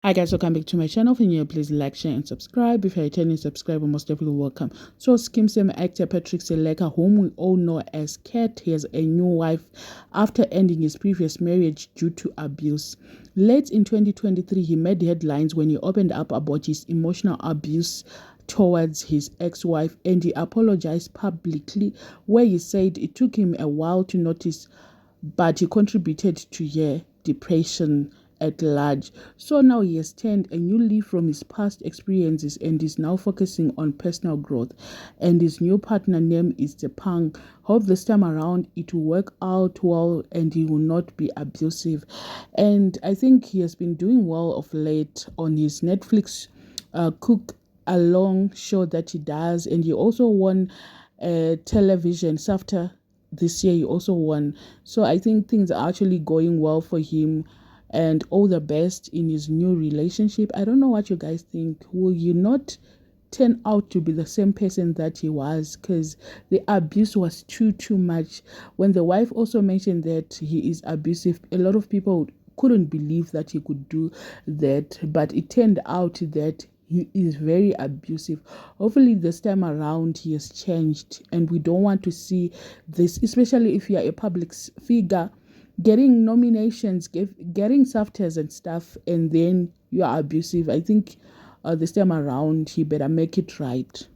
Hi guys, welcome back to my channel. If you're new, please like, share and subscribe. If you're a returning subscriber, most definitely welcome. So Skim Sam actor Patrick Seleka, whom we all know as Cat, he has a new wife after ending his previous marriage due to abuse. Late in 2023, he made headlines when he opened up about his emotional abuse towards his ex-wife, and he apologized publicly, where he said it took him a while to notice, but he contributed to her depression at large. So now he has turned a new leaf from his past experiences and is now focusing on personal growth. And his new partner name is the Pang. Hope this time around it will work out well and he will not be abusive. And I think he has been doing well of late on his Netflix cook along show that he does, and he also won a television after this year. He also won, so I think things are actually going well for him, and all the best in his new relationship. I don't know what you guys think. Will you not turn out to be the same person that he was? Because the abuse was too much. When the wife also mentioned that he is abusive, a lot of people couldn't believe that he could do that, but it turned out that he is very abusive. Hopefully this time around he has changed, and we don't want to see this, especially if you are a public figure getting nominations, getting SAFTAs and stuff, and then you are abusive. I think this time around he better make it right.